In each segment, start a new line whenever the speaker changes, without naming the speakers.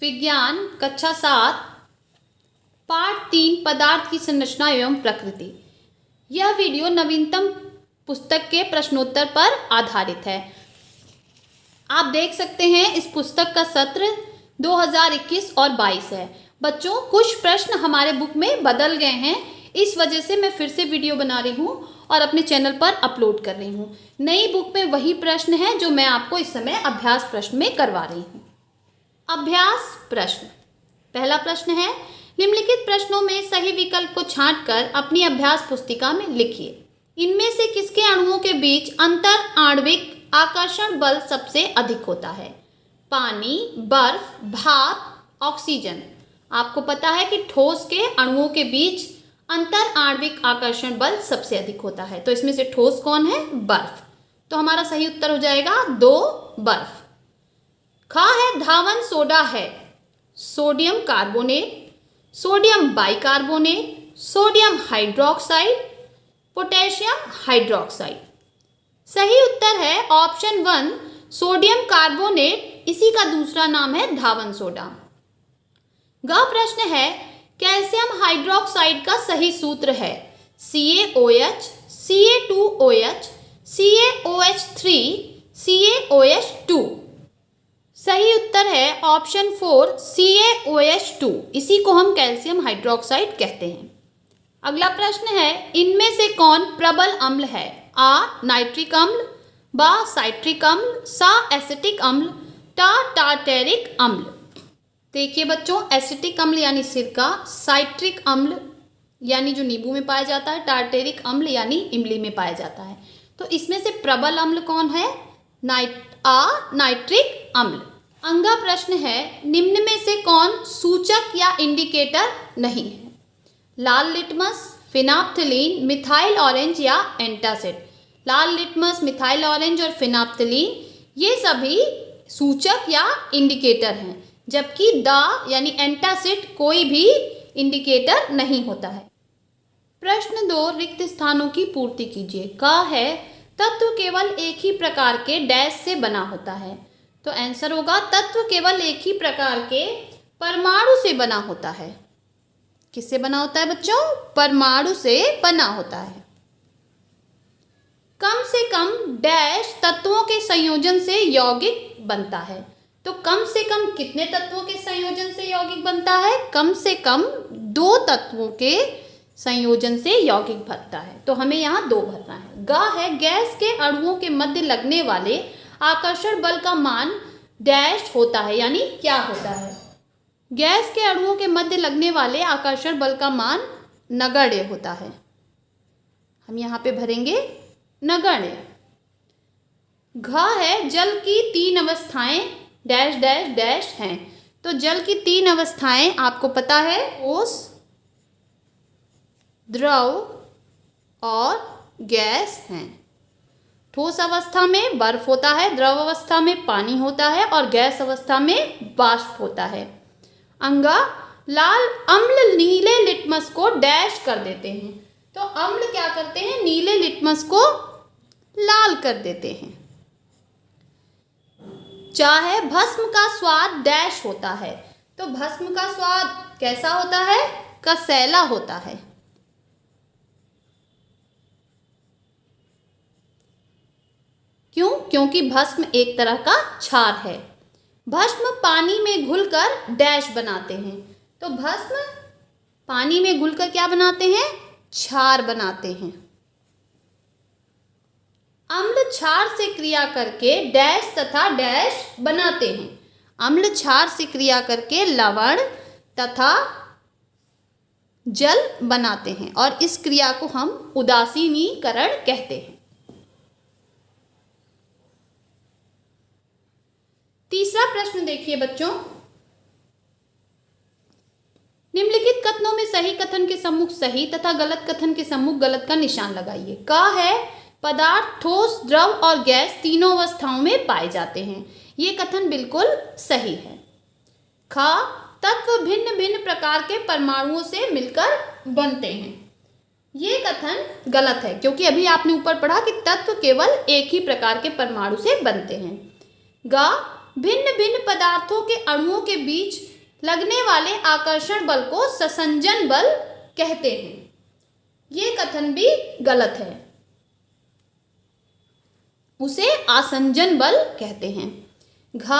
विज्ञान कक्षा 7 पाठ 3 पदार्थ की संरचना एवं प्रकृति। यह वीडियो नवीनतम पुस्तक के प्रश्नोत्तर पर आधारित है। आप देख सकते हैं इस पुस्तक का सत्र 2021 और 22 है। बच्चों, कुछ प्रश्न हमारे बुक में बदल गए हैं, इस वजह से मैं फिर से वीडियो बना रही हूँ और अपने चैनल पर अपलोड कर रही हूँ। नई बुक में वही प्रश्न हैं जो मैं आपको इस समय अभ्यास प्रश्न में करवा रही हूँ। अभ्यास प्रश्न। पहला प्रश्न है, निम्नलिखित प्रश्नों में सही विकल्प को छांटकर अपनी अभ्यास पुस्तिका में लिखिए। इनमें से किसके अणुओं के बीच अंतर आणविक आकर्षण बल सबसे अधिक होता है? पानी, बर्फ, भाप, ऑक्सीजन। आपको पता है कि ठोस के अणुओं के बीच अंतर आणविक आकर्षण बल सबसे अधिक होता है। तो इसमें से ठोस कौन है? बर्फ। तो हमारा सही उत्तर हो जाएगा 2 बर्फ। ख है, धावन सोडा है sodium carbonate, sodium bicarbonate, sodium hydroxide, potassium hydroxide. सही उत्तर है ऑप्शन 1 सोडियम कार्बोनेट, इसी का दूसरा नाम है धावन सोडा। ग प्रश्न है, कैल्शियम हाइड्रोक्साइड का सही सूत्र है CaOH, Ca2OH, CaOH3, CaOH2। सही उत्तर है ऑप्शन 4 CaOH2, इसी को हम कैल्शियम हाइड्रोक्साइड कहते हैं। अगला प्रश्न है, इनमें से कौन प्रबल अम्ल है? आ नाइट्रिक अम्ल, बा साइट्रिक अम्ल, सा एसिटिक अम्ल, टा टार्टेरिक अम्ल। देखिए बच्चों, एसिटिक अम्ल यानी सिरका, साइट्रिक अम्ल यानी जो नींबू में पाया जाता है, टार्टेरिक अम्ल यानी इमली में पाया जाता है। तो इसमें से प्रबल अम्ल कौन है? नाइट्रिक अम्ल। अंगा प्रश्न है, निम्न में से कौन सूचक या इंडिकेटर नहीं है? लाल लिटमस, फिनाप्थलीन, मिथाइल ऑरेंज या एंटासिड। लाल लिटमस, मिथाइल ऑरेंज और फिनाप्थलीन ये सभी सूचक या इंडिकेटर हैं, जबकि यानी एंटासिड कोई भी इंडिकेटर नहीं होता है। प्रश्न 2, रिक्त स्थानों की पूर्ति कीजिए। का है, तत्व केवल एक ही प्रकार के डैश से बना होता है। तो आंसर होगा तत्व केवल एक ही प्रकार के परमाणु से बना होता है। किससे बना होता है बच्चों? परमाणु से बना होता है। कम से कम डैश तत्वों के संयोजन से यौगिक बनता है। तो कम से कम कितने तत्वों के संयोजन से यौगिक बनता है? कम से कम 2 तत्वों के संयोजन से यौगिक बनता है। तो हमें यहाँ 2 भरना है। ग है, गैस के अणुओं के मध्य लगने वाले आकर्षण बल का मान डैश होता है, यानी क्या होता है? गैस के अणुओं के मध्य लगने वाले आकर्षण बल का मान नगण्य होता है। हम यहाँ पे भरेंगे नगण्य। घ है, जल की 3 अवस्थाएं डैश डैश डैश हैं। तो जल की 3 अवस्थाएं आपको पता है, ओस, द्रव और गैस हैं। ठोस अवस्था में बर्फ होता है, द्रव अवस्था में पानी होता है और गैस अवस्था में वाष्प होता है। अंगा, लाल अम्ल नीले लिटमस को डैश कर देते हैं। तो अम्ल क्या करते हैं? नीले लिटमस को लाल कर देते हैं। चाहे भस्म का स्वाद डैश होता है। तो भस्म का स्वाद कैसा होता है? कसैला होता है। क्यों? क्योंकि भस्म एक तरह का क्षार है। भस्म पानी में घुलकर डैश बनाते हैं। तो भस्म पानी में घुलकर क्या बनाते हैं? क्षार बनाते हैं। अम्ल क्षार से क्रिया करके डैश तथा डैश बनाते हैं। अम्ल क्षार से क्रिया करके लवण तथा जल बनाते हैं और इस क्रिया को हम उदासीनीकरण कहते हैं। तीसरा प्रश्न देखिए बच्चों, निम्नलिखित कथनों में सही कथन के सम्मुख सही तथा गलत कथन के सम्मुख गलत का निशान लगाइए। का है, पदार्थ ठोस, द्रव और गैस तीनों अवस्थाओं में पाए जाते हैं। ये कथन बिल्कुल सही है। ख, तत्व भिन्न भिन्न प्रकार के परमाणुओं से मिलकर बनते हैं। ये कथन गलत है, क्योंकि अभी आपने ऊपर पढ़ा कि तत्व केवल एक ही प्रकार के परमाणु से बनते हैं। ग, भिन्न भिन्न पदार्थों के अणुओं के बीच लगने वाले आकर्षण बल को ससंजन बल कहते हैं। ये कथन भी गलत है, उसे आसंजन बल कहते हैं। घ,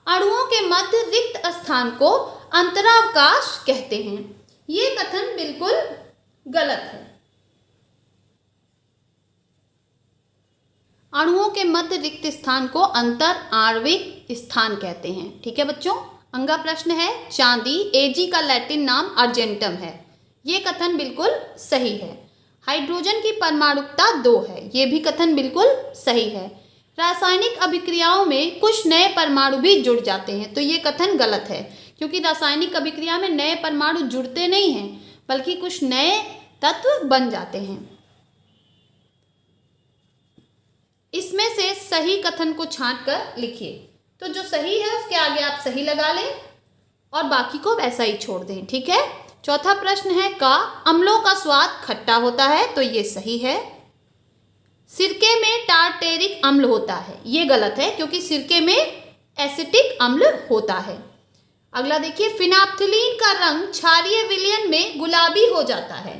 अणुओं के मध्य रिक्त स्थान को अंतरावकाश कहते हैं। ये कथन बिल्कुल गलत है। अणुओं के मध्य रिक्त स्थान को अंतर आणविक स्थान कहते हैं। ठीक है बच्चों। अगला प्रश्न है, चांदी Ag का लैटिन नाम अर्जेंटम है। ये कथन बिल्कुल सही है। हाइड्रोजन की परमाणुकता 2 है। ये भी कथन बिल्कुल सही है। रासायनिक अभिक्रियाओं में कुछ नए परमाणु भी जुड़ जाते हैं, तो ये कथन गलत है, क्योंकि रासायनिक अभिक्रिया में नए परमाणु जुड़ते नहीं हैं, बल्कि कुछ नए तत्व बन जाते हैं। इसमें से सही कथन को छांट कर लिखिए। तो जो सही है उसके आगे आप सही लगा लें और बाकी को वैसा ही छोड़ दें। ठीक है। चौथा प्रश्न है, का अम्लों का स्वाद खट्टा होता है। तो ये सही है। सिरके में टार्टेरिक अम्ल होता है। ये गलत है, क्योंकि सिरके में एसिटिक अम्ल होता है। अगला देखिए, फिनाप्थिलीन का रंग क्षारीय विलयन में गुलाबी हो जाता है।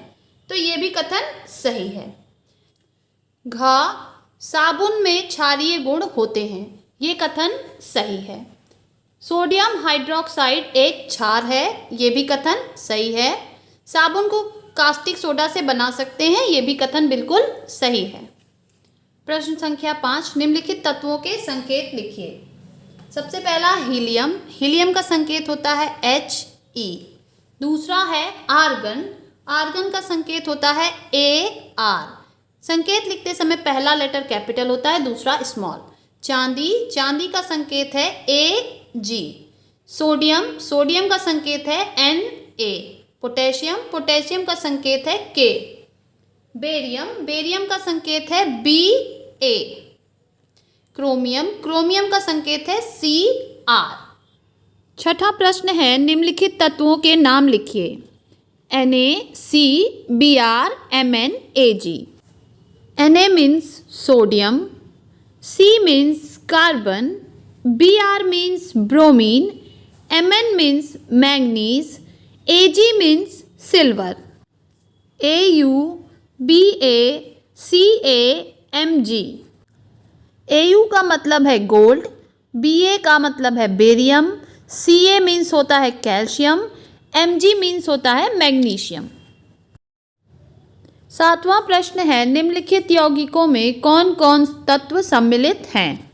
तो ये भी कथन सही है। घ, साबुन में क्षारीय गुण होते हैं। ये कथन सही है। सोडियम हाइड्रोक्साइड एक क्षार है। ये भी कथन सही है। साबुन को कास्टिक सोडा से बना सकते हैं। ये भी कथन बिल्कुल सही है। प्रश्न संख्या 5, निम्नलिखित तत्वों के संकेत लिखिए। सबसे पहला हीलियम। हीलियम का संकेत होता है He। दूसरा है आर्गन। आर्गन का संकेत होता है Ar। संकेत लिखते समय पहला लेटर कैपिटल होता है, दूसरा स्मॉल। चांदी। चांदी का संकेत है Ag। सोडियम। सोडियम का संकेत है Na। पोटेशियम। पोटेशियम का संकेत है K। बेरियम। बेरियम का संकेत है Ba। क्रोमियम। क्रोमियम का संकेत है Cr। छठा प्रश्न है, निम्नलिखित तत्वों के नाम लिखिए। NaCbr MnAg। Na means sodium, C means carbon, Br means bromine, Mn means manganese, Ag means silver. AuBaCamG। Au का मतलब है गोल्ड, Ba का मतलब है बेरियम, Ca मीन्स होता है कैल्शियम, Mg मीन्स होता है मैग्नीशियम। सातवां प्रश्न है, निम्नलिखित यौगिकों में कौन कौन तत्व सम्मिलित हैं?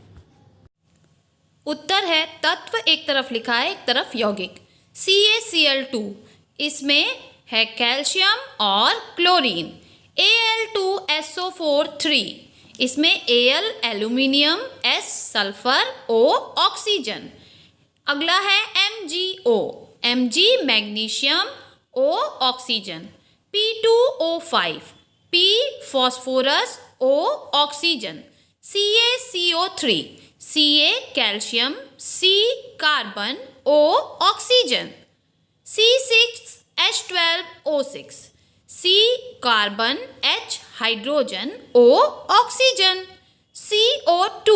उत्तर है, तत्व एक तरफ लिखा है, एक तरफ यौगिक। CaCl2, इसमें है कैल्शियम और क्लोरीन। Al2SO4 3, इसमें Al aluminium, S sulphur, O oxygen. अगला है MgO, Mg magnesium, O oxygen. P2O5, P phosphorus, O oxygen. CaCO3, Ca calcium, C carbon, O oxygen. C6H12O6, C carbon, H hydrogen, O oxygen. CO2,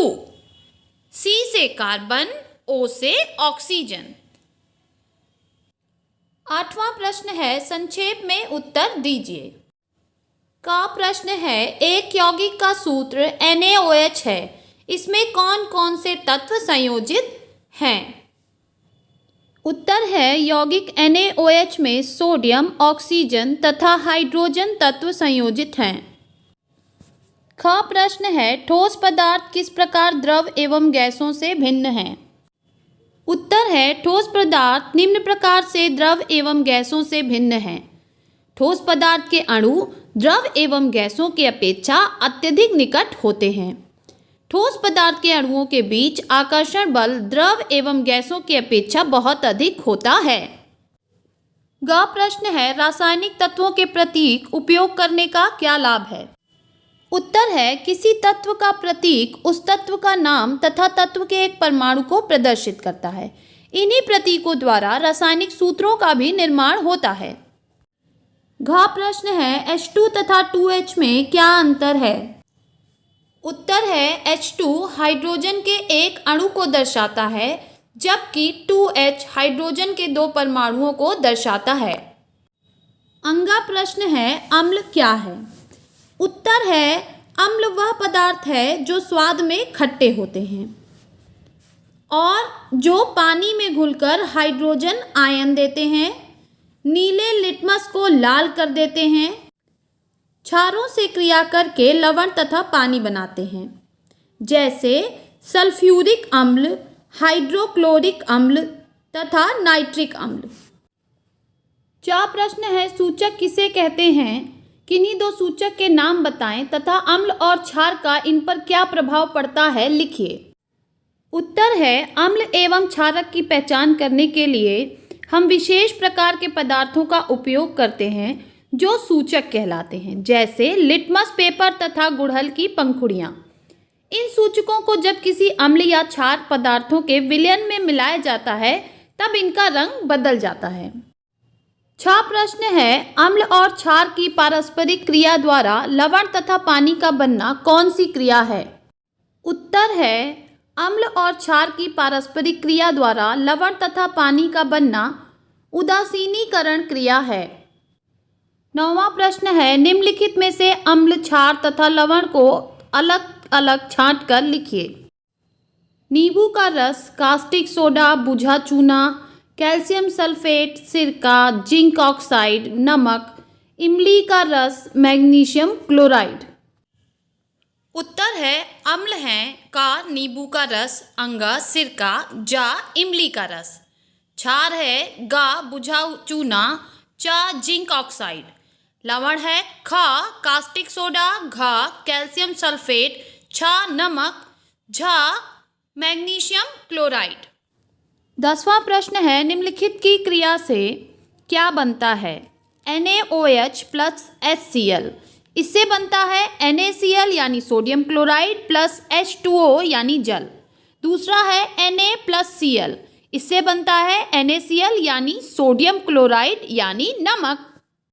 C से carbon, O से oxygen. आठवां प्रश्न है, संक्षेप में उत्तर दीजिए। का प्रश्न है, एक यौगिक का सूत्र NaOH है, इसमें कौन कौन से तत्व संयोजित हैं? उत्तर है, यौगिक NaOH में सोडियम, ऑक्सीजन तथा हाइड्रोजन तत्व संयोजित हैं। ख प्रश्न है, ठोस पदार्थ किस प्रकार द्रव एवं गैसों से भिन्न हैं? उत्तर है, ठोस पदार्थ निम्न प्रकार से द्रव एवं गैसों से भिन्न हैं। ठोस पदार्थ के अणु द्रव एवं गैसों की अपेक्षा अत्यधिक निकट होते हैं। ठोस पदार्थ के अणुओं के बीच आकर्षण बल द्रव एवं गैसों की अपेक्षा बहुत अधिक होता है। ग प्रश्न है, रासायनिक तत्वों के प्रतीक उपयोग करने का क्या लाभ है? उत्तर है, किसी तत्व का प्रतीक उस तत्व का नाम तथा तत्व के एक परमाणु को प्रदर्शित करता है। इन्हीं प्रतीकों द्वारा रासायनिक सूत्रों का भी निर्माण होता है। घ प्रश्न है, H2 तथा 2H में क्या अंतर है? उत्तर है, H2 हाइड्रोजन के एक अणु को दर्शाता है जबकि 2H हाइड्रोजन के 2 परमाणुओं को दर्शाता है। अगला प्रश्न है, अम्ल क्या है? उत्तर है, अम्ल वह पदार्थ है जो स्वाद में खट्टे होते हैं और जो पानी में घुलकर हाइड्रोजन आयन देते हैं, नीले लिटमस को लाल कर देते हैं, क्षारों से क्रिया करके लवण तथा पानी बनाते हैं, जैसे सल्फ्यूरिक अम्ल, हाइड्रोक्लोरिक अम्ल तथा नाइट्रिक अम्ल। 4 प्रश्न है, सूचक किसे कहते हैं? किन्हीं 2 सूचक के नाम बताएं तथा अम्ल और क्षार का इन पर क्या प्रभाव पड़ता है, लिखिए। उत्तर है, अम्ल एवं क्षारक की पहचान करने के लिए हम विशेष प्रकार के पदार्थों का उपयोग करते हैं जो सूचक कहलाते हैं, जैसे लिटमस पेपर तथा गुड़हल की पंखुड़ियाँ। इन सूचकों को जब किसी अम्ल या क्षार पदार्थों के विलयन में मिलाया जाता है तब इनका रंग बदल जाता है। 6 प्रश्न है, अम्ल और क्षार की पारस्परिक क्रिया द्वारा लवण तथा पानी का बनना कौन सी क्रिया है? उत्तर है, अम्ल और क्षार की पारस्परिक क्रिया द्वारा लवण तथा पानी का बनना उदासीनीकरण क्रिया है। 9वां प्रश्न है, निम्नलिखित में से अम्ल, क्षार तथा लवण को अलग अलग छांटकर लिखिए। नींबू का रस, कास्टिक सोडा, बुझा चूना, कैल्शियम सल्फेट, सिरका, जिंक ऑक्साइड, नमक, इमली का रस, मैग्नीशियम क्लोराइड। उत्तर है, अम्ल हैं का नींबू का रस, अंगा सिरका, जा इमली का रस। क्षार है गा बुझा चूना, चा जिंक ऑक्साइड। लवण है ख कास्टिक सोडा, घा कैल्शियम सल्फेट, छा नमक, झा मैग्नीशियम क्लोराइड। 10वां प्रश्न है, निम्नलिखित की क्रिया से क्या बनता है? NaOH plus HCl। इससे बनता है NaCl यानी सोडियम क्लोराइड प्लस H2O यानी जल। दूसरा है Na प्लस Cl। इससे बनता है NaCl यानी सोडियम क्लोराइड यानी नमक।